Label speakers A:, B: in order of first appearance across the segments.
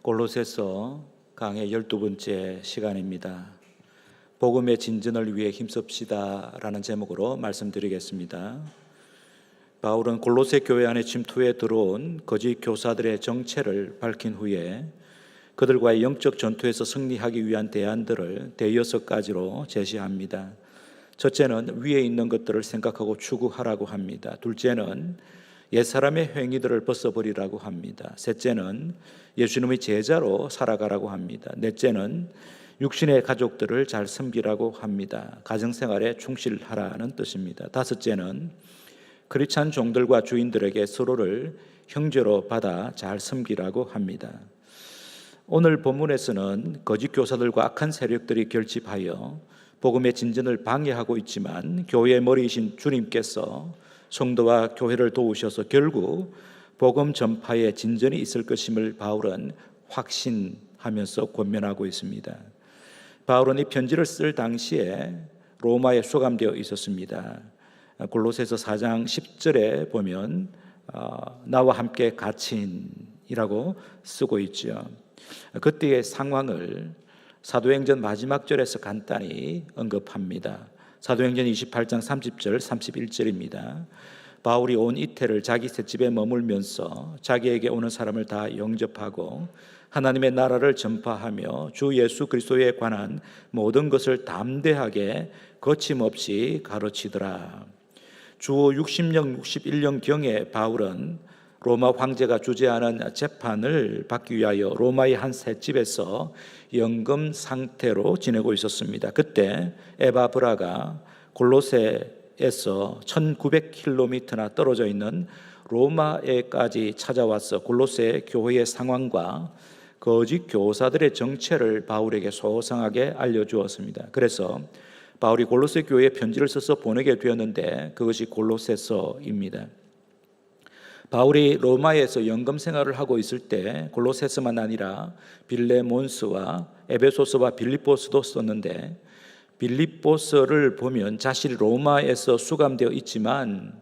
A: 골로새서 강의 12번째 시간입니다. 복음의 진전을 위해 힘씁시다 라는 제목으로 말씀드리겠습니다. 바울은 골로새 교회 안에 침투해 들어온 거짓 교사들의 정체를 밝힌 후에 그들과의 영적 전투에서 승리하기 위한 대안들을 대6가지로 제시합니다. 첫째는 위에 있는 것들을 생각하고 추구하라고 합니다. 둘째는 옛사람의 행위들을 벗어버리라고 합니다. 셋째는 예수님의 제자로 살아가라고 합니다. 넷째는 육신의 가족들을 잘 섬기라고 합니다. 가정생활에 충실하라는 뜻입니다. 다섯째는 크리스찬 종들과 주인들에게 서로를 형제로 받아 잘 섬기라고 합니다. 오늘 본문에서는 거짓 교사들과 악한 세력들이 결집하여 복음의 진전을 방해하고 있지만 교회의 머리이신 주님께서 성도와 교회를 도우셔서 결국 복음 전파에 진전이 있을 것임을 바울은 확신하면서 권면하고 있습니다. 바울은 이 편지를 쓸 당시에 로마에 수감되어 있었습니다. 골로새서 4장 10절에 보면 나와 함께 갇힌이라고 쓰고 있죠. 그때의 상황을 사도행전 마지막 절에서 간단히 언급합니다. 사도행전 28장 30절 31절입니다. 바울이 온 이태를 자기 셋집에 머물면서 자기에게 오는 사람을 다 영접하고 하나님의 나라를 전파하며 주 예수 그리스도에 관한 모든 것을 담대하게 거침없이 가르치더라. 주후 60년 61년경에 바울은 로마 황제가 주재하는 재판을 받기 위하여 로마의 한 셋집에서 연금 상태로 지내고 있었습니다. 그때 에바브라가 골로새에서 1900km나 떨어져 있는 로마에까지 찾아와서 골로새 교회의 상황과 거짓 교사들의 정체를 바울에게 소상하게 알려주었습니다. 그래서 바울이 골로새 교회에 편지를 써서 보내게 되었는데 그것이 골로새서입니다. 바울이 로마에서 연금 생활을 하고 있을 때 골로새서만 아니라 빌레몬스와 에베소서와 빌립보서도 썼는데 빌립보서를 보면 자신이 로마에서 수감되어 있지만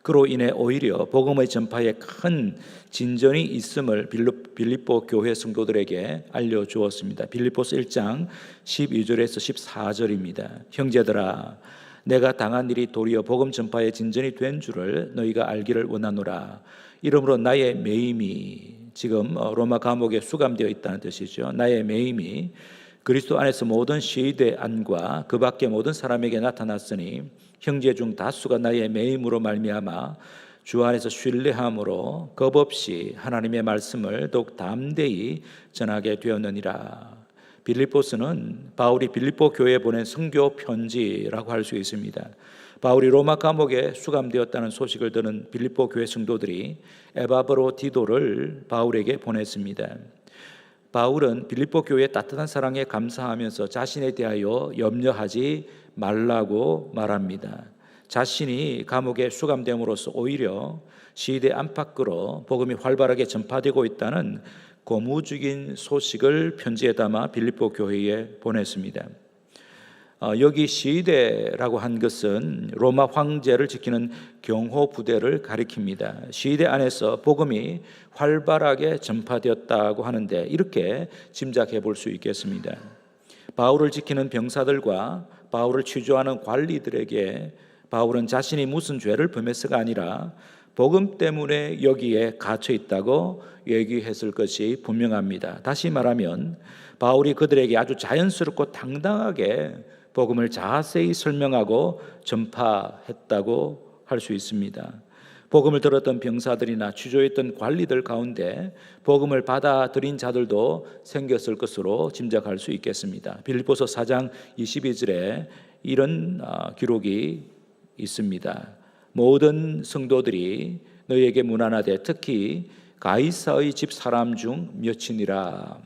A: 그로 인해 오히려 복음의 전파에 큰 진전이 있음을 빌립보 교회 성도들에게 알려주었습니다. 빌립보서 1장 12절에서 14절입니다. 형제들아 내가 당한 일이 도리어 복음 전파의 진전이 된 줄을 너희가 알기를 원하노라. 이러므로 나의 매임이 지금 로마 감옥에 수감되어 있다는 뜻이죠. 나의 매임이 그리스도 안에서 모든 시대 안과 그 밖에 모든 사람에게 나타났으니 형제 중 다수가 나의 매임으로 말미암아 주 안에서 신뢰함으로 겁없이 하나님의 말씀을 더욱 담대히 전하게 되었느니라. 빌립보서는 바울이 빌립보 교회에 보낸 선교 편지라고 할 수 있습니다. 바울이 로마 감옥에 수감되었다는 소식을 들은 빌립보 교회 성도들이 에바브로디도를 바울에게 보냈습니다. 바울은 빌립보 교회의 따뜻한 사랑에 감사하면서 자신에 대하여 염려하지 말라고 말합니다. 자신이 감옥에 수감됨으로써 오히려 시대 안팎으로 복음이 활발하게 전파되고 있다는 고무적인 소식을 편지에 담아 빌립보 교회에 보냈습니다. 여기 시대라고 한 것은 로마 황제를 지키는 경호 부대를 가리킵니다. 시대 안에서 복음이 활발하게 전파되었다고 하는데 이렇게 짐작해 볼 수 있겠습니다. 바울을 지키는 병사들과 바울을 취조하는 관리들에게 바울은 자신이 무슨 죄를 범했어가 아니라 복음 때문에 여기에 갇혀 있다고 얘기했을 것이 분명합니다. 다시 말하면 바울이 그들에게 아주 자연스럽고 당당하게 복음을 자세히 설명하고 전파했다고 할 수 있습니다. 복음을 들었던 병사들이나 취조했던 관리들 가운데 복음을 받아들인 자들도 생겼을 것으로 짐작할 수 있겠습니다. 빌립보서 4장 22절에 이런 기록이 있습니다. 모든 성도들이 너희에게 문안하되 특히 가이사의 집 사람 중 몇이니라.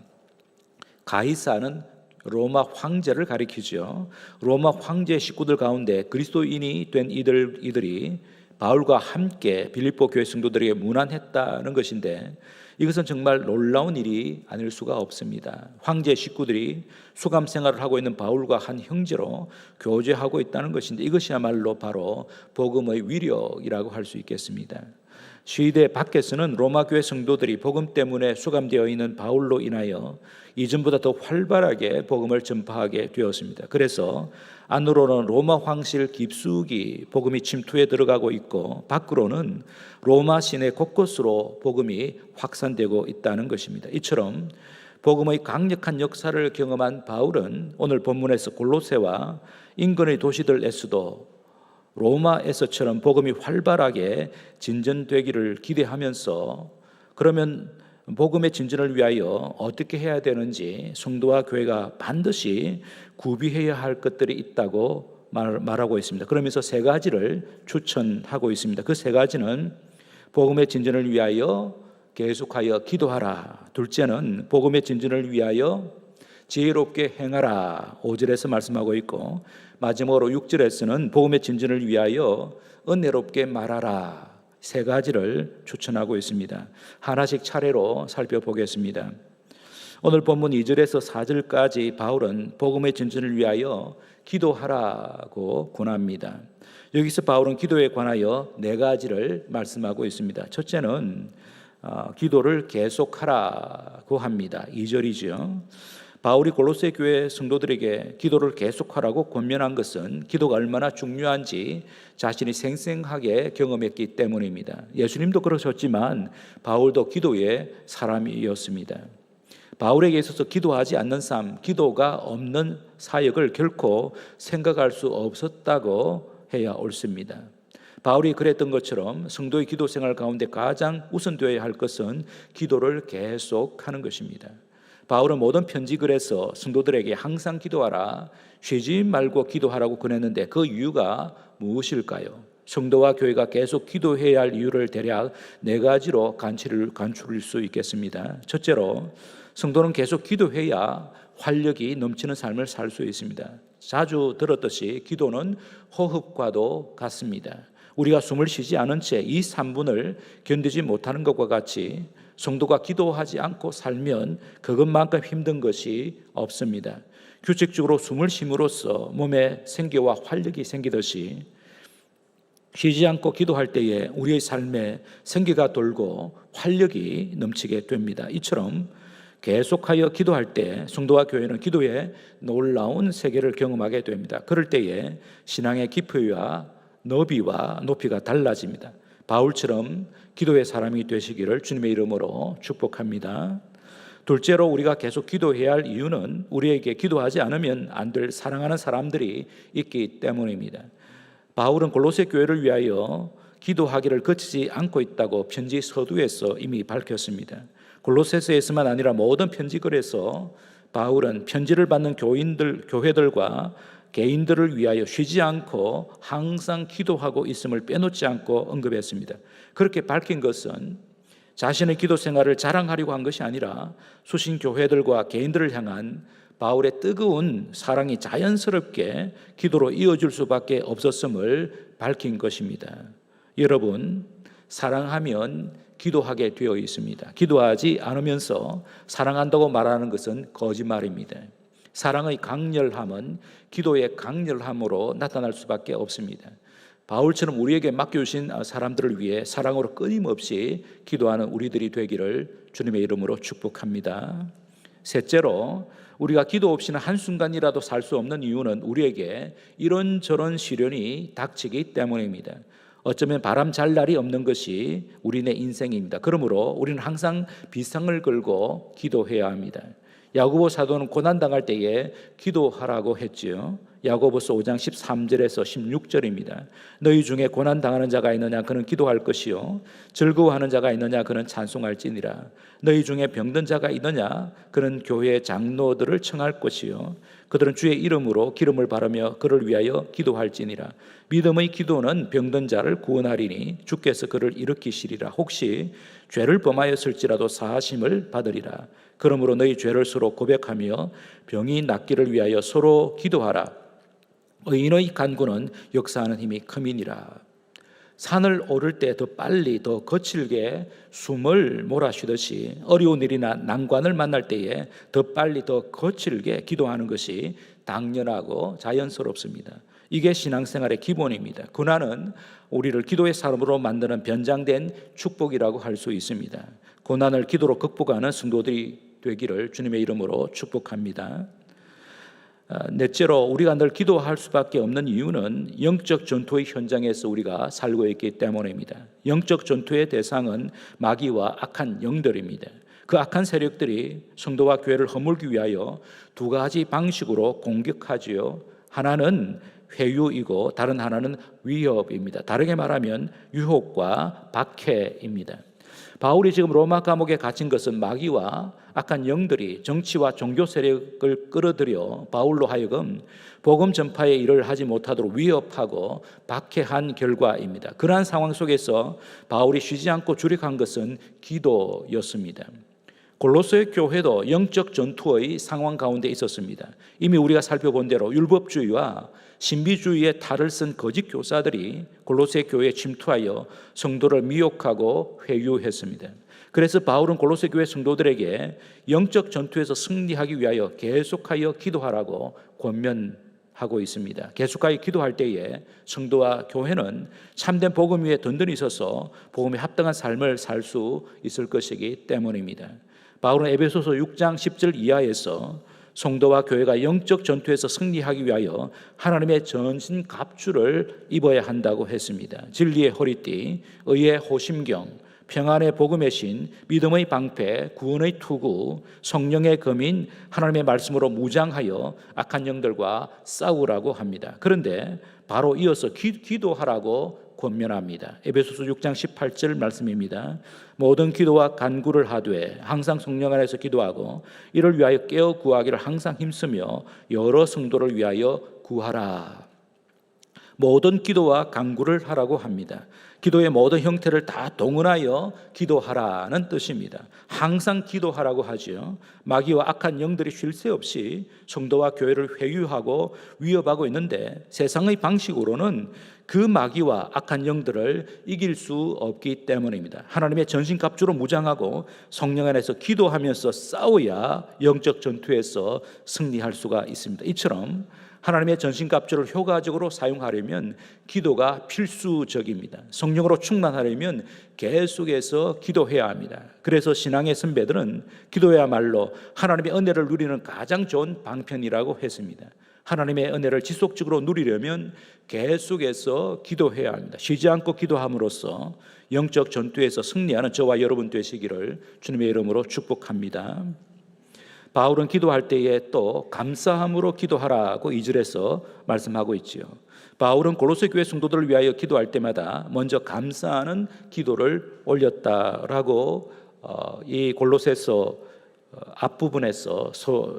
A: 가이사는 로마 황제를 가리키죠. 로마 황제 식구들 가운데 그리스도인이 된 이들이 바울과 함께 빌립보 교회 성도들에게 문안했다는 것인데 이것은 정말 놀라운 일이 아닐 수가 없습니다. 황제 식구들이 수감 생활을 하고 있는 바울과 한 형제로 교제하고 있다는 것인데 이것이야말로 바로 복음의 위력이라고 할 수 있겠습니다. 시위대 밖에서는 로마 교회 성도들이 복음 때문에 수감되어 있는 바울로 인하여 이전보다 더 활발하게 복음을 전파하게 되었습니다. 그래서 안으로는 로마 황실 깊숙이 복음이 침투해 들어가고 있고, 밖으로는 로마 시내 곳곳으로 복음이 확산되고 있다는 것입니다. 이처럼 복음의 강력한 역사를 경험한 바울은 오늘 본문에서 골로새와 인근의 도시들에서도 로마에서처럼 복음이 활발하게 진전되기를 기대하면서, 그러면 복음의 진전을 위하여 어떻게 해야 되는지 성도와 교회가 반드시 구비해야 할 것들이 있다고 말하고 있습니다. 그러면서 세 가지를 추천하고 있습니다. 그 세 가지는 복음의 진전을 위하여 계속하여 기도하라. 둘째는 복음의 진전을 위하여 지혜롭게 행하라. 5절에서 말씀하고 있고, 마지막으로 6절에서는 복음의 진전을 위하여 은혜롭게 말하라. 세 가지를 추천하고 있습니다. 하나씩 차례로 살펴보겠습니다. 오늘 본문 2절에서 4절까지 바울은 복음의 진전을 위하여 기도하라고 권합니다. 여기서 바울은 기도에 관하여 네 가지를 말씀하고 있습니다. 첫째는 기도를 계속하라고 합니다. 2절이죠. 바울이 골로새 교회 성도들에게 기도를 계속하라고 권면한 것은 기도가 얼마나 중요한지 자신이 생생하게 경험했기 때문입니다. 예수님도 그러셨지만 바울도 기도의 사람이었습니다. 바울에게 있어서 기도하지 않는 삶, 기도가 없는 사역을 결코 생각할 수 없었다고 해야 옳습니다. 바울이 그랬던 것처럼 성도의 기도 생활 가운데 가장 우선되어야 할 것은 기도를 계속하는 것입니다. 바울은 모든 편지글에서 성도들에게 항상 기도하라, 쉬지 말고 기도하라고 권했는데 그 이유가 무엇일까요? 성도와 교회가 계속 기도해야 할 이유를 대략 네 가지로 간추릴 수 있겠습니다. 첫째로, 성도는 계속 기도해야 활력이 넘치는 삶을 살 수 있습니다. 자주 들었듯이 기도는 호흡과도 같습니다. 우리가 숨을 쉬지 않은 채 2, 3분을 견디지 못하는 것과 같이 성도가 기도하지 않고 살면 그것만큼 힘든 것이 없습니다. 규칙적으로 숨을 쉼으로써 몸에 생기와 활력이 생기듯이 쉬지 않고 기도할 때에 우리의 삶에 생기가 돌고 활력이 넘치게 됩니다. 이처럼 계속하여 기도할 때 성도와 교회는 기도의 놀라운 세계를 경험하게 됩니다. 그럴 때에 신앙의 깊이와 너비와 높이가 달라집니다. 바울처럼 기도의 사람이 되시기를 주님의 이름으로 축복합니다. 둘째로, 우리가 계속 기도해야 할 이유는 우리에게 기도하지 않으면 안 될 사랑하는 사람들이 있기 때문입니다. 바울은 골로새 교회를 위하여 기도하기를 그치지 않고 있다고 편지 서두에서 이미 밝혔습니다. 골로새서에서만 아니라 모든 편지글에서 바울은 편지를 받는 교회들과 개인들을 위하여 쉬지 않고 항상 기도하고 있음을 빼놓지 않고 언급했습니다. 그렇게 밝힌 것은 자신의 기도 생활을 자랑하려고 한 것이 아니라 수신 교회들과 개인들을 향한 바울의 뜨거운 사랑이 자연스럽게 기도로 이어질 수밖에 없었음을 밝힌 것입니다. 여러분, 사랑하면 기도하게 되어 있습니다. 기도하지 않으면서 사랑한다고 말하는 것은 거짓말입니다. 사랑의 강렬함은 기도의 강렬함으로 나타날 수밖에 없습니다. 바울처럼 우리에게 맡겨주신 사람들을 위해 사랑으로 끊임없이 기도하는 우리들이 되기를 주님의 이름으로 축복합니다. 셋째로, 우리가 기도 없이는 한순간이라도 살 수 없는 이유는 우리에게 이런저런 시련이 닥치기 때문입니다. 어쩌면 바람 잘 날이 없는 것이 우리의 인생입니다. 그러므로 우리는 항상 비상을 걸고 기도해야 합니다. 야고보 사도는 고난당할 때에 기도하라고 했지요. 야고보서 5장 13절에서 16절입니다. 너희 중에 고난당하는 자가 있느냐 그는 기도할 것이요 즐거워하는 자가 있느냐 그는 찬송할지니라. 너희 중에 병든 자가 있느냐 그는 교회 장로들을 청할 것이요 그들은 주의 이름으로 기름을 바르며 그를 위하여 기도할지니라. 믿음의 기도는 병든 자를 구원하리니 주께서 그를 일으키시리라. 혹시 죄를 범하였을지라도 사하심을 받으리라. 그러므로 너희 죄를 서로 고백하며 병이 낫기를 위하여 서로 기도하라. 의인의 간구는 역사하는 힘이 큼이니라. 산을 오를 때 더 빨리 더 거칠게 숨을 몰아쉬듯이 어려운 일이나 난관을 만날 때에 더 빨리 더 거칠게 기도하는 것이 당연하고 자연스럽습니다. 이게 신앙생활의 기본입니다. 고난은 우리를 기도의 사람으로 만드는 변장된 축복이라고 할 수 있습니다. 고난을 기도로 극복하는 성도들이 되기를 주님의 이름으로 축복합니다. 넷째로 우리가 늘 기도할 수밖에 없는 이유는 영적 전투의 현장에서 우리가 살고 있기 때문입니다. 영적 전투의 대상은 마귀와 악한 영들입니다. 그 악한 세력들이 성도와 교회를 허물기 위하여 두 가지 방식으로 공격하지요. 하나는 회유이고 다른 하나는 위협입니다. 다르게 말하면 유혹과 박해입니다. 바울이 지금 로마 감옥에 갇힌 것은 마귀와 악한 영들이 정치와 종교 세력을 끌어들여 바울로 하여금 복음 전파의 일을 하지 못하도록 위협하고 박해한 결과입니다. 그러한 상황 속에서 바울이 쉬지 않고 주력한 것은 기도였습니다. 골로새 교회도 영적 전투의 상황 가운데 있었습니다. 이미 우리가 살펴본 대로 율법주의와 신비주의의 탈을 쓴 거짓 교사들이 골로새 교회에 침투하여 성도를 미혹하고 회유했습니다. 그래서 바울은 골로새 교회 성도들에게 영적 전투에서 승리하기 위하여 계속하여 기도하라고 권면하고 있습니다. 계속하여 기도할 때에 성도와 교회는 참된 복음 위에 든든히 서서 복음에 합당한 삶을 살 수 있을 것이기 때문입니다. 바울은 에베소서 6장 10절 이하에서 성도와 교회가 영적 전투에서 승리하기 위하여 하나님의 전신 갑주를 입어야 한다고 했습니다. 진리의 허리띠, 의의 호심경, 평안의 복음의 신, 믿음의 방패, 구원의 투구, 성령의 검인, 하나님의 말씀으로 무장하여 악한 영들과 싸우라고 합니다. 그런데 바로 이어서 기도하라고 권면합니다. 에베소서 6장 18절 말씀입니다. 모든 기도와 간구를 하되 항상 성령 안에서 기도하고 이를 위하여 깨어 구하기를 항상 힘쓰며 여러 성도를 위하여 구하라. 모든 기도와 간구를 하라고 합니다. 기도의 모든 형태를 다 동원하여 기도하라는 뜻입니다. 항상 기도하라고 하지요. 마귀와 악한 영들이 쉴 새 없이 성도와 교회를 회유하고 위협하고 있는데 세상의 방식으로는 그 마귀와 악한 영들을 이길 수 없기 때문입니다. 하나님의 전신갑주로 무장하고 성령 안에서 기도하면서 싸워야 영적 전투에서 승리할 수가 있습니다. 이처럼 하나님의 전신갑주를 효과적으로 사용하려면 기도가 필수적입니다. 성령으로 충만하려면 계속해서 기도해야 합니다. 그래서 신앙의 선배들은 기도야말로 하나님의 은혜를 누리는 가장 좋은 방편이라고 했습니다. 하나님의 은혜를 지속적으로 누리려면 계속해서 기도해야 합니다. 쉬지 않고 기도함으로써 영적 전투에서 승리하는 저와 여러분 되시기를 주님의 이름으로 축복합니다. 바울은 기도할 때에 또 감사함으로 기도하라고 2절에서 말씀하고 있지요. 바울은 골로새 교회 성도들을 위하여 기도할 때마다 먼저 감사하는 기도를 올렸다라고 이 골로새서 앞부분에서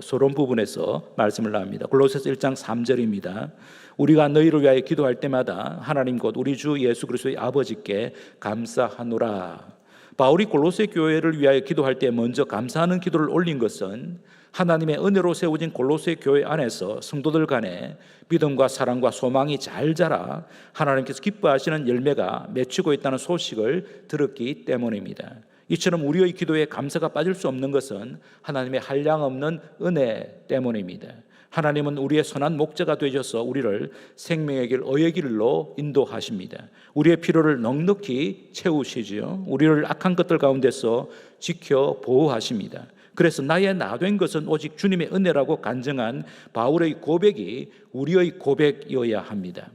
A: 서론 부분에서 말씀을 합니다. 골로새서 1장 3절입니다. 우리가 너희를 위하여 기도할 때마다 하나님 곧 우리 주 예수 그리스도의 아버지께 감사하노라. 바울이 골로새 교회를 위하여 기도할 때 먼저 감사하는 기도를 올린 것은 하나님의 은혜로 세워진 골로새 교회 안에서 성도들 간에 믿음과 사랑과 소망이 잘 자라 하나님께서 기뻐하시는 열매가 맺히고 있다는 소식을 들었기 때문입니다. 이처럼 우리의 기도에 감사가 빠질 수 없는 것은 하나님의 한량없는 은혜 때문입니다. 하나님은 우리의 선한 목자가 되셔서 우리를 생명의 길, 의의 길로 인도하십니다. 우리의 필요를 넉넉히 채우시지요. 우리를 악한 것들 가운데서 지켜 보호하십니다. 그래서 나의 나 된 것은 오직 주님의 은혜라고 간증한 바울의 고백이 우리의 고백이어야 합니다.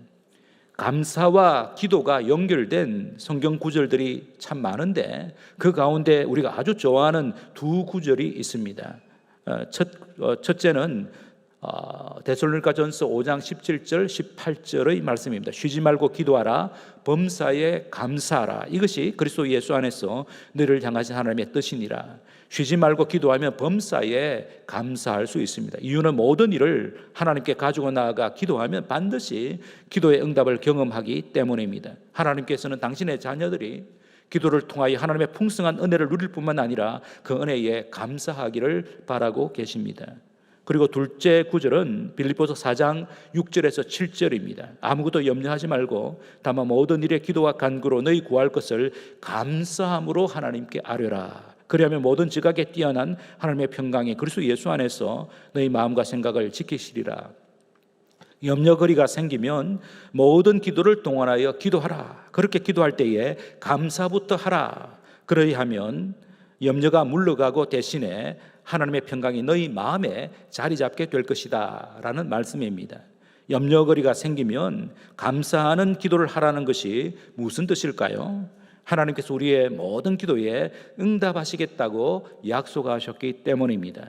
A: 감사와 기도가 연결된 성경 구절들이 참 많은데 그 가운데 우리가 아주 좋아하는 두 구절이 있습니다. 첫째는 데살로니가전서 5장 17절 18절의 말씀입니다. 쉬지 말고 기도하라 범사에 감사하라. 이것이 그리스도 예수 안에서 너희를 향하신 하나님의 뜻이니라. 쉬지 말고 기도하면 범사에 감사할 수 있습니다. 이유는 모든 일을 하나님께 가지고 나아가 기도하면 반드시 기도의 응답을 경험하기 때문입니다. 하나님께서는 당신의 자녀들이 기도를 통하여 하나님의 풍성한 은혜를 누릴 뿐만 아니라 그 은혜에 감사하기를 바라고 계십니다. 그리고 둘째 구절은 빌립보서 4장 6절에서 7절입니다. 아무것도 염려하지 말고 다만 모든 일에 기도와 간구로 너희 구할 것을 감사함으로 하나님께 아뢰라. 그리하면 모든 지각에 뛰어난 하나님의 평강이 그리스도 예수 안에서 너희 마음과 생각을 지키시리라. 염려거리가 생기면 모든 기도를 동원하여 기도하라. 그렇게 기도할 때에 감사부터 하라. 그러하면 염려가 물러가고 대신에 하나님의 평강이 너희 마음에 자리 잡게 될 것이다 라는 말씀입니다. 염려거리가 생기면 감사하는 기도를 하라는 것이 무슨 뜻일까요? 하나님께서 우리의 모든 기도에 응답하시겠다고 약속하셨기 때문입니다.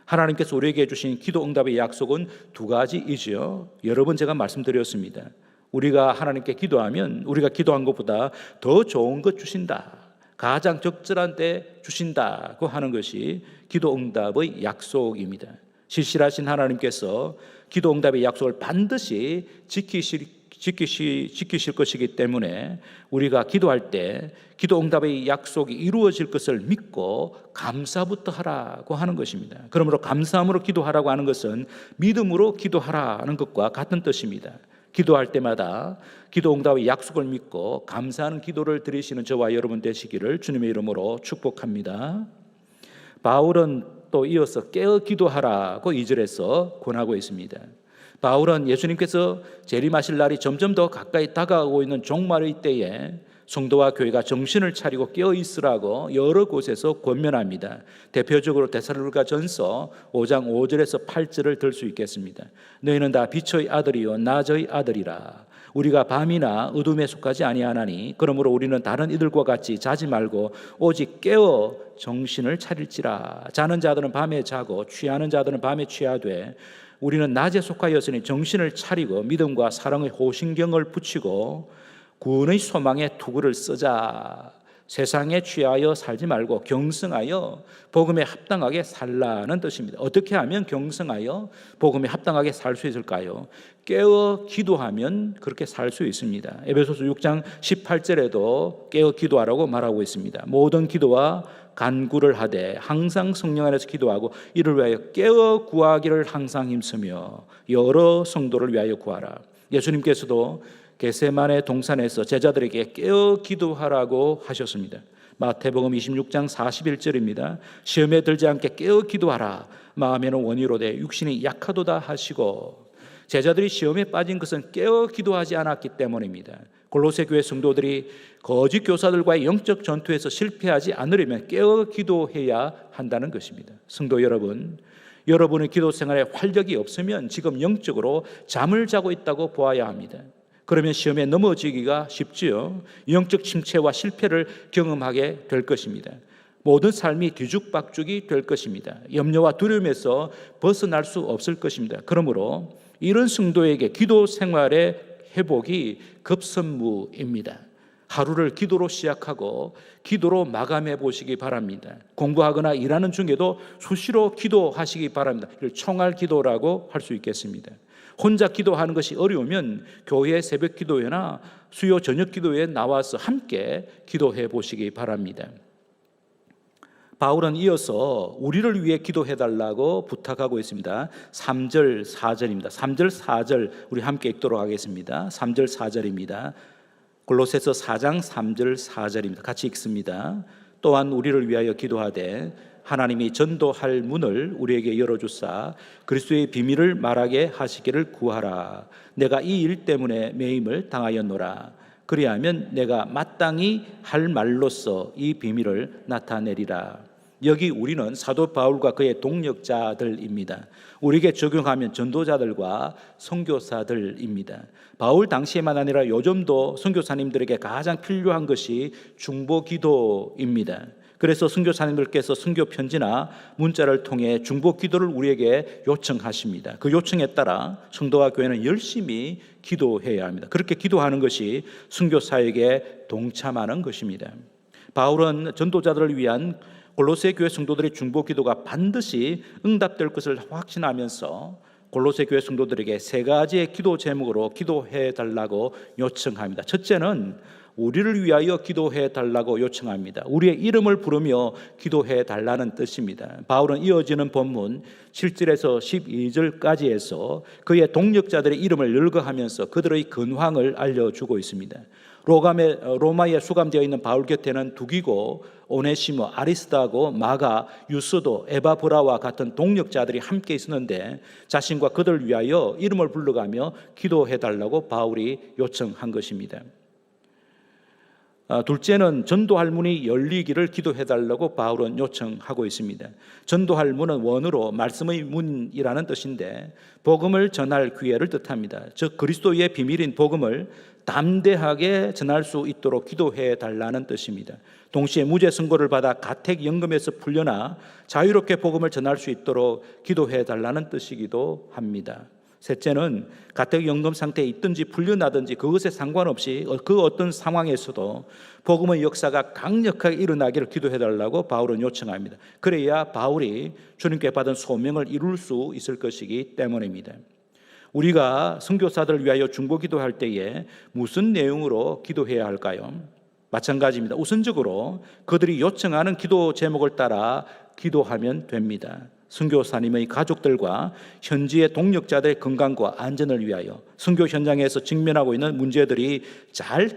A: 하나님께서 우리에게 주신 기도 응답의 약속은 두 가지이죠. 여러 번 제가 말씀드렸습니다. 우리가 하나님께 기도하면 우리가 기도한 것보다 더 좋은 것 주신다, 가장 적절한 때 주신다고 하는 것이 기도 응답의 약속입니다. 신실하신 하나님께서 기도 응답의 약속을 반드시 지키실 것이기 때문에 우리가 기도할 때 기도 응답의 약속이 이루어질 것을 믿고 감사부터 하라고 하는 것입니다. 그러므로 감사함으로 기도하라고 하는 것은 믿음으로 기도하라는 것과 같은 뜻입니다. 기도할 때마다 기도 응답의 약속을 믿고 감사하는 기도를 드리시는 저와 여러분 되시기를 주님의 이름으로 축복합니다. 바울은 또 이어서 깨어 기도하라고 2절에서 권하고 있습니다. 바울은 예수님께서 재림하실 날이 점점 더 가까이 다가오고 있는 종말의 때에 성도와 교회가 정신을 차리고 깨어 있으라고 여러 곳에서 권면합니다. 대표적으로 데살로니가전서 5장 5절에서 8절을 들 수 있겠습니다. 너희는 다 빛의 아들이요 낮의 아들이라. 우리가 밤이나 어둠에 속하지 아니하나니 그러므로 우리는 다른 이들과 같이 자지 말고 오직 깨어 정신을 차릴지라. 자는 자들은 밤에 자고 취하는 자들은 밤에 취하되 우리는 낮에 속하였으니 정신을 차리고 믿음과 사랑의 호신경을 붙이고 구원의 소망에 투구를 쓰자. 세상에 취하여 살지 말고 경성하여 복음에 합당하게 살라는 뜻입니다. 어떻게 하면 경성하여 복음에 합당하게 살 수 있을까요? 깨어 기도하면 그렇게 살 수 있습니다. 에베소서 6장 18절에도 깨어 기도하라고 말하고 있습니다. 모든 기도와 간구를 하되 항상 성령 안에서 기도하고 이를 위하여 깨어 구하기를 항상 힘쓰며 여러 성도를 위하여 구하라. 예수님께서도 겟세마네 동산에서 제자들에게 깨어 기도하라고 하셨습니다. 마태복음 26장 41절입니다. 시험에 들지 않게 깨어 기도하라. 마음에는 원이로되 육신이 약하도다 하시고. 제자들이 시험에 빠진 것은 깨어 기도하지 않았기 때문입니다. 골로새 교회 성도들이 거짓 교사들과의 영적 전투에서 실패하지 않으려면 깨어 기도해야 한다는 것입니다. 성도 여러분, 여러분의 기도 생활에 활력이 없으면 지금 영적으로 잠을 자고 있다고 보아야 합니다. 그러면 시험에 넘어지기가 쉽지요. 영적 침체와 실패를 경험하게 될 것입니다. 모든 삶이 뒤죽박죽이 될 것입니다. 염려와 두려움에서 벗어날 수 없을 것입니다. 그러므로 이런 성도에게 기도 생활의 회복이 급선무입니다. 하루를 기도로 시작하고 기도로 마감해 보시기 바랍니다. 공부하거나 일하는 중에도 수시로 기도하시기 바랍니다. 이를 총알 기도라고 할 수 있겠습니다. 혼자 기도하는 것이 어려우면 교회 새벽 기도회나 수요 저녁 기도회에 나와서 함께 기도해 보시기 바랍니다. 바울은 이어서 우리를 위해 기도해 달라고 부탁하고 있습니다. 3절 4절입니다. 3절 4절 우리 함께 읽도록 하겠습니다. 3절 4절입니다. 골로새서 4장 3절 4절입니다. 같이 읽습니다. 또한 우리를 위하여 기도하되 하나님이 전도할 문을 우리에게 열어주사 그리스도의 비밀을 말하게 하시기를 구하라. 내가 이 일 때문에 매임을 당하였노라. 그리하면 내가 마땅히 할 말로써 이 비밀을 나타내리라. 여기 우리는 사도 바울과 그의 동역자들입니다. 우리에게 적용하면 전도자들과 선교사들입니다. 바울 당시에만 아니라 요즘도 선교사님들에게 가장 필요한 것이 중보기도입니다. 그래서 선교사님들께서 선교 편지나 문자를 통해 중보기도를 우리에게 요청하십니다. 그 요청에 따라 성도와 교회는 열심히 기도해야 합니다. 그렇게 기도하는 것이 선교사에게 동참하는 것입니다. 바울은 전도자들을 위한 골로새 교회 성도들의 중보기도가 반드시 응답될 것을 확신하면서 골로새 교회 성도들에게 세 가지의 기도 제목으로 기도해 달라고 요청합니다. 첫째는 우리를 위하여 기도해 달라고 요청합니다. 우리의 이름을 부르며 기도해 달라는 뜻입니다. 바울은 이어지는 본문 7절에서 12절까지 해서 그의 동역자들의 이름을 열거하면서 그들의 근황을 알려주고 있습니다. 로마에 수감되어 있는 바울 곁에는 두기고 오네시모, 아리스다고, 마가, 유스도, 에바브라와 같은 동력자들이 함께 있었는데 자신과 그들을 위하여 이름을 불러가며 기도해달라고 바울이 요청한 것입니다. 둘째는 전도할 문이 열리기를 기도해달라고 바울은 요청하고 있습니다. 전도할 문은 원어로 말씀의 문이라는 뜻인데 복음을 전할 기회를 뜻합니다. 즉 그리스도의 비밀인 복음을 담대하게 전할 수 있도록 기도해달라는 뜻입니다. 동시에 무죄 선고를 받아 가택연금에서 풀려나 자유롭게 복음을 전할 수 있도록 기도해달라는 뜻이기도 합니다. 셋째는 가택연금 상태에 있든지 풀려나든지 그것에 상관없이 그 어떤 상황에서도 복음의 역사가 강력하게 일어나기를 기도해달라고 바울은 요청합니다. 그래야 바울이 주님께 받은 소명을 이룰 수 있을 것이기 때문입니다. 우리가 선교사들을 위하여 중보기도할 때에 무슨 내용으로 기도해야 할까요? 마찬가지입니다. 우선적으로 그들이 요청하는 기도 제목을 따라 기도하면 됩니다. 선교사님의 가족들과 현지의 동력자들의 건강과 안전을 위하여 선교 현장에서 직면하고 있는 문제들이 잘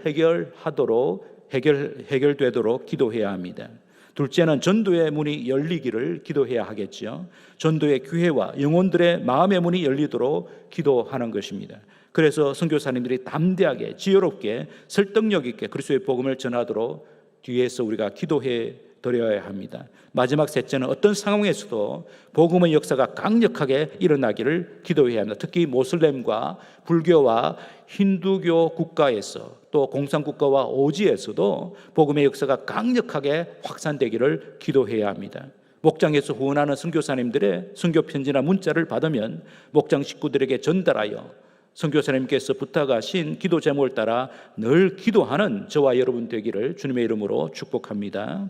A: 해결되도록 기도해야 합니다. 둘째는 전도의 문이 열리기를 기도해야 하겠죠. 전도의 기회와 영혼들의 마음의 문이 열리도록 기도하는 것입니다. 그래서 선교사님들이 담대하게 지혜롭게 설득력 있게 그리스도의 복음을 전하도록 뒤에서 우리가 기도해 드려야 합니다. 마지막 셋째는 어떤 상황에서도 복음의 역사가 강력하게 일어나기를 기도해야 합니다. 특히 모슬렘과 불교와 힌두교 국가에서 또 공산국가와 오지에서도 복음의 역사가 강력하게 확산되기를 기도해야 합니다. 목장에서 후원하는 선교사님들의 선교 편지나 문자를 받으면 목장 식구들에게 전달하여 선교사님께서 부탁하신 기도 제목을 따라 늘 기도하는 저와 여러분 되기를 주님의 이름으로 축복합니다.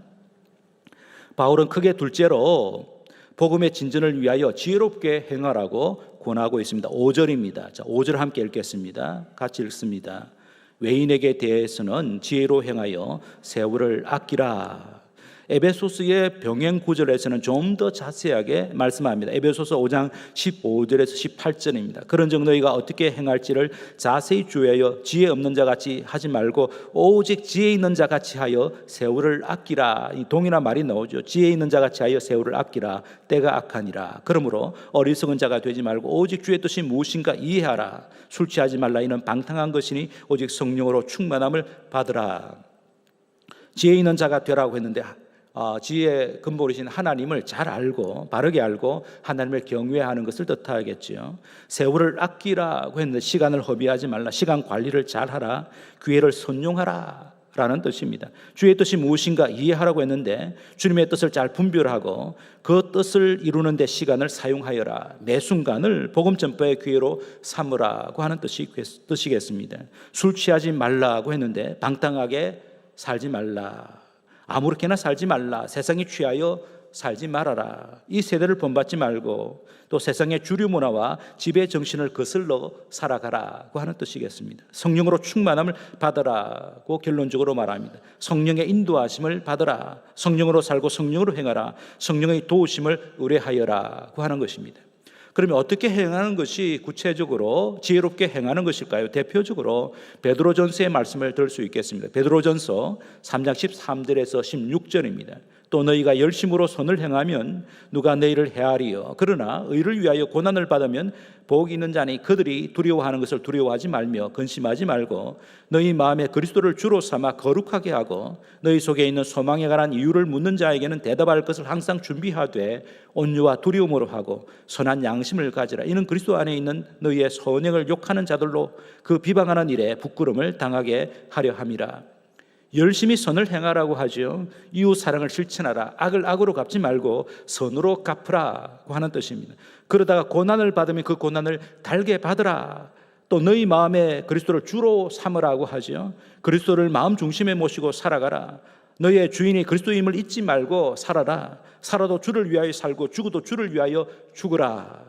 A: 바울은 크게 둘째로 복음의 진전을 위하여 지혜롭게 행하라고 권하고 있습니다. 5절입니다. 자, 5절 함께 읽겠습니다. 같이 읽습니다. 외인에게 대해서는 지혜로 행하여 세월을 아끼라. 에베소서의 병행 구절에서는 좀 더 자세하게 말씀합니다. 에베소서 5장 15절에서 18절입니다. 그런즉 너희가 어떻게 행할지를 자세히 주의하여 지혜 없는 자같이 하지 말고 오직 지혜 있는 자같이 하여 세월을 아끼라. 이 동일한 말이 나오죠. 지혜 있는 자같이 하여 세월을 아끼라. 때가 악하니라. 그러므로 어리석은 자가 되지 말고 오직 주의 뜻이 무엇인가 이해하라. 술 취하지 말라. 이는 방탕한 것이니 오직 성령으로 충만함을 받으라. 지혜 있는 자가 되라고 했는데 지혜의 근본이신 하나님을 잘 알고 바르게 알고 하나님을 경외하는 것을 뜻하겠지요. 세월을 아끼라고 했는데 시간을 허비하지 말라. 시간 관리를 잘하라. 기회를 선용하라 라는 뜻입니다. 주의 뜻이 무엇인가 이해하라고 했는데 주님의 뜻을 잘 분별하고 그 뜻을 이루는 데 시간을 사용하여라. 매 순간을 복음 전파의 기회로 삼으라고 하는 뜻이겠습니다. 술 취하지 말라고 했는데 방탕하게 살지 말라. 아무렇게나 살지 말라. 세상에 취하여 살지 말아라. 이 세대를 본받지 말고 또 세상의 주류 문화와 지배 정신을 거슬러 살아가라고 하는 뜻이겠습니다. 성령으로 충만함을 받으라고 결론적으로 말합니다. 성령의 인도하심을 받으라. 성령으로 살고 성령으로 행하라. 성령의 도우심을 의뢰하여라고 하는 것입니다. 그러면 어떻게 행하는 것이 구체적으로 지혜롭게 행하는 것일까요? 대표적으로 베드로전서의 말씀을 들 수 있겠습니다. 베드로전서 3장 13절에서 16절입니다. 또 너희가 열심으로 선을 행하면 누가 너희를 해하리요. 그러나 의를 위하여 고난을 받으면 복이 있는 자니 그들이 두려워하는 것을 두려워하지 말며 근심하지 말고 너희 마음에 그리스도를 주로 삼아 거룩하게 하고 너희 속에 있는 소망에 관한 이유를 묻는 자에게는 대답할 것을 항상 준비하되 온유와 두려움으로 하고 선한 양심을 가지라. 이는 그리스도 안에 있는 너희의 선행을 욕하는 자들로 그 비방하는 일에 부끄러움을 당하게 하려 함이라. 열심히 선을 행하라고 하죠. 이웃 사랑을 실천하라. 악을 악으로 갚지 말고 선으로 갚으라고 하는 뜻입니다. 그러다가 고난을 받으면 그 고난을 달게 받으라. 또 너희 마음에 그리스도를 주로 삼으라고 하죠. 그리스도를 마음 중심에 모시고 살아가라. 너희의 주인이 그리스도임을 잊지 말고 살아라. 살아도 주를 위하여 살고 죽어도 주를 위하여 죽으라.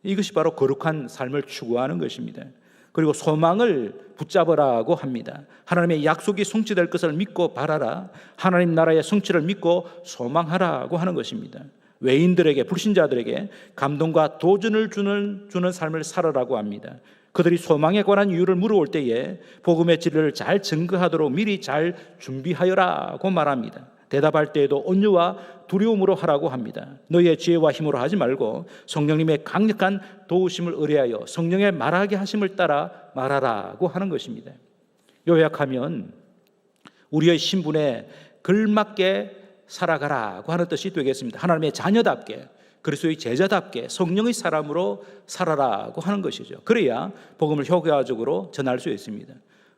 A: 이것이 바로 거룩한 삶을 추구하는 것입니다. 그리고 소망을 붙잡으라고 합니다. 하나님의 약속이 성취될 것을 믿고 바라라. 하나님 나라의 성취를 믿고 소망하라고 하는 것입니다. 외인들에게, 불신자들에게 감동과 도전을 주는 삶을 살아라고 합니다. 그들이 소망에 관한 이유를 물어올 때에 복음의 진리를 잘 증거하도록 미리 잘 준비하여라고 말합니다. 대답할 때에도 온유와 두려움으로 하라고 합니다. 너희의 지혜와 힘으로 하지 말고 성령님의 강력한 도우심을 의뢰하여 성령의 말하게 하심을 따라 말하라고 하는 것입니다. 요약하면 우리의 신분에 걸맞게 살아가라고 하는 뜻이 되겠습니다. 하나님의 자녀답게, 그리스도의 제자답게 성령의 사람으로 살아라고 하는 것이죠. 그래야 복음을 효과적으로 전할 수 있습니다.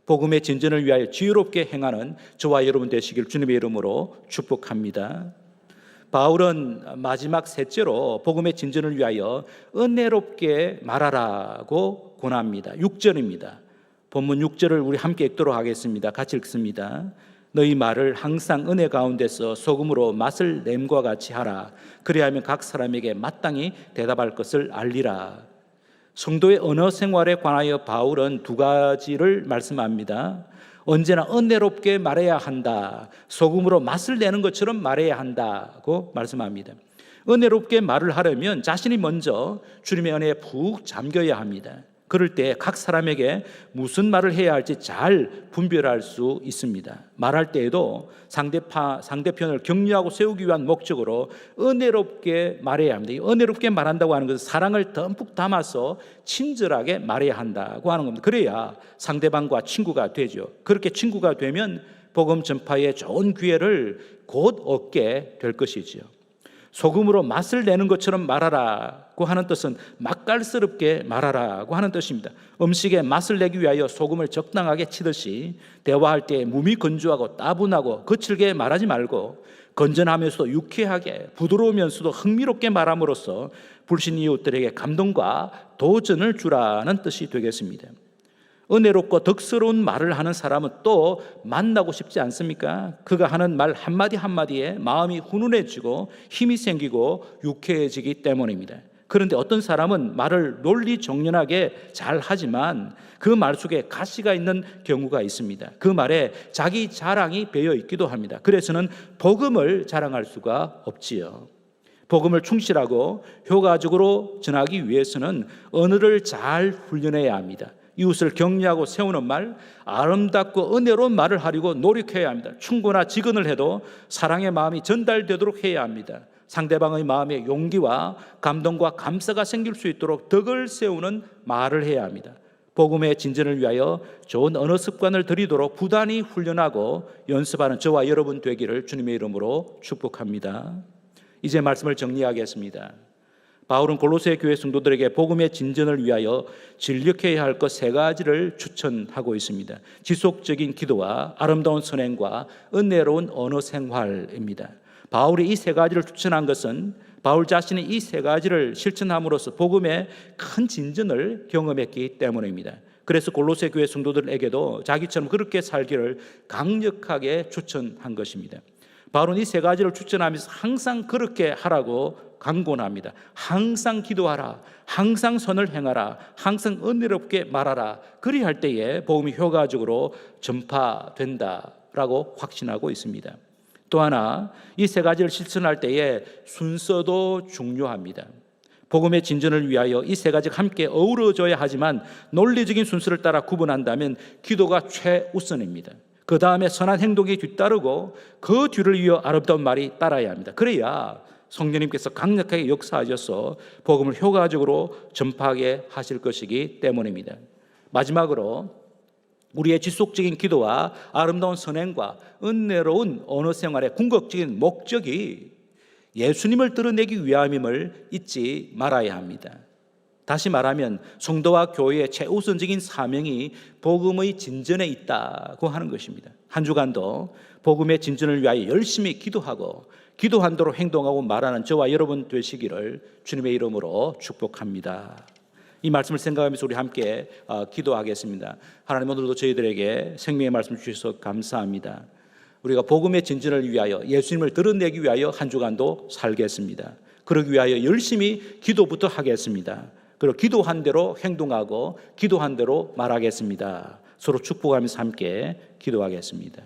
A: 복음의 진전을 위하여 지혜롭게 행하는 저와 여러분 되시길 주님의 이름으로 축복합니다. 바울은 마지막 셋째로 복음의 진전을 위하여 은혜롭게 말하라고 권합니다. 6절입니다. 본문 6절을 우리 함께 읽도록 하겠습니다. 같이 읽습니다. 너희 말을 항상 은혜 가운데서 소금으로 맛을 냄과 같이 하라. 그리하면 각 사람에게 마땅히 대답할 것을 알리라. 성도의 언어 생활에 관하여 바울은 두 가지를 말씀합니다. 언제나 은혜롭게 말해야 한다. 소금으로 맛을 내는 것처럼 말해야 한다고 말씀합니다. 은혜롭게 말을 하려면 자신이 먼저 주님의 은혜에 푹 잠겨야 합니다. 그럴 때 각 사람에게 무슨 말을 해야 할지 잘 분별할 수 있습니다. 말할 때에도 상대편을 격려하고 세우기 위한 목적으로 은혜롭게 말해야 합니다. 이 은혜롭게 말한다고 하는 것은 사랑을 듬뿍 담아서 친절하게 말해야 한다고 하는 겁니다. 그래야 상대방과 친구가 되죠. 그렇게 친구가 되면 복음 전파의 좋은 기회를 곧 얻게 될 것이지요. 소금으로 맛을 내는 것처럼 말하라고 하는 뜻은 맛깔스럽게 말하라고 하는 뜻입니다. 음식에 맛을 내기 위하여 소금을 적당하게 치듯이 대화할 때 몸이 건조하고 따분하고 거칠게 말하지 말고 건전하면서도 유쾌하게 부드러우면서도 흥미롭게 말함으로써 불신 이웃들에게 감동과 도전을 주라는 뜻이 되겠습니다. 은혜롭고 덕스러운 말을 하는 사람은 또 만나고 싶지 않습니까? 그가 하는 말 한마디 한마디에 마음이 훈훈해지고 힘이 생기고 유쾌해지기 때문입니다. 그런데 어떤 사람은 말을 논리정연하게 잘 하지만 그 말 속에 가시가 있는 경우가 있습니다. 그 말에 자기 자랑이 배어 있기도 합니다. 그래서는 복음을 자랑할 수가 없지요. 복음을 충실하고 효과적으로 전하기 위해서는 언어를 잘 훈련해야 합니다. 이웃을 격려하고 세우는 말, 아름답고 은혜로운 말을 하려고 노력해야 합니다. 충고나 직언을 해도 사랑의 마음이 전달되도록 해야 합니다. 상대방의 마음에 용기와 감동과 감사가 생길 수 있도록 덕을 세우는 말을 해야 합니다. 복음의 진전을 위하여 좋은 언어 습관을 들이도록 부단히 훈련하고 연습하는 저와 여러분 되기를 주님의 이름으로 축복합니다. 이제 말씀을 정리하겠습니다. 바울은 골로새 교회 성도들에게 복음의 진전을 위하여 진력해야 할 것 세 가지를 추천하고 있습니다. 지속적인 기도와 아름다운 선행과 은혜로운 언어 생활입니다. 바울이 이 세 가지를 추천한 것은 바울 자신이 이 세 가지를 실천함으로써 복음의 큰 진전을 경험했기 때문입니다. 그래서 골로새 교회 성도들에게도 자기처럼 그렇게 살기를 강력하게 추천한 것입니다. 바울은 이 세 가지를 추천하면서 항상 그렇게 하라고 강권합니다. 항상 기도하라, 항상 선을 행하라, 항상 은혜롭게 말하라. 그리할 때에 복음이 효과적으로 전파된다라고 확신하고 있습니다. 또 하나, 이 세 가지를 실천할 때에 순서도 중요합니다. 복음의 진전을 위하여 이 세 가지가 함께 어우러져야 하지만 논리적인 순서를 따라 구분한다면 기도가 최우선입니다. 그 다음에 선한 행동이 뒤따르고 그 뒤를 이어 아름다운 말이 따라야 합니다. 그래야 성령님께서 강력하게 역사하셔서 복음을 효과적으로 전파하게 하실 것이기 때문입니다. 마지막으로 우리의 지속적인 기도와 아름다운 선행과 은혜로운 언어 생활의 궁극적인 목적이 예수님을 드러내기 위함임을 잊지 말아야 합니다. 다시 말하면 성도와 교회의 최우선적인 사명이 복음의 진전에 있다고 하는 것입니다. 한 주간도 복음의 진전을 위하여 열심히 기도하고 기도한 대로 행동하고 말하는 저와 여러분 되시기를 주님의 이름으로 축복합니다. 이 말씀을 생각하면서 우리 함께 기도하겠습니다. 하나님, 오늘도 저희들에게 생명의 말씀 주셔서 감사합니다. 우리가 복음의 진전을 위하여 예수님을 드러내기 위하여 한 주간도 살겠습니다. 그러기 위하여 열심히 기도부터 하겠습니다. 그리고 기도한 대로 행동하고 기도한 대로 말하겠습니다. 서로 축복하면서 함께 기도하겠습니다.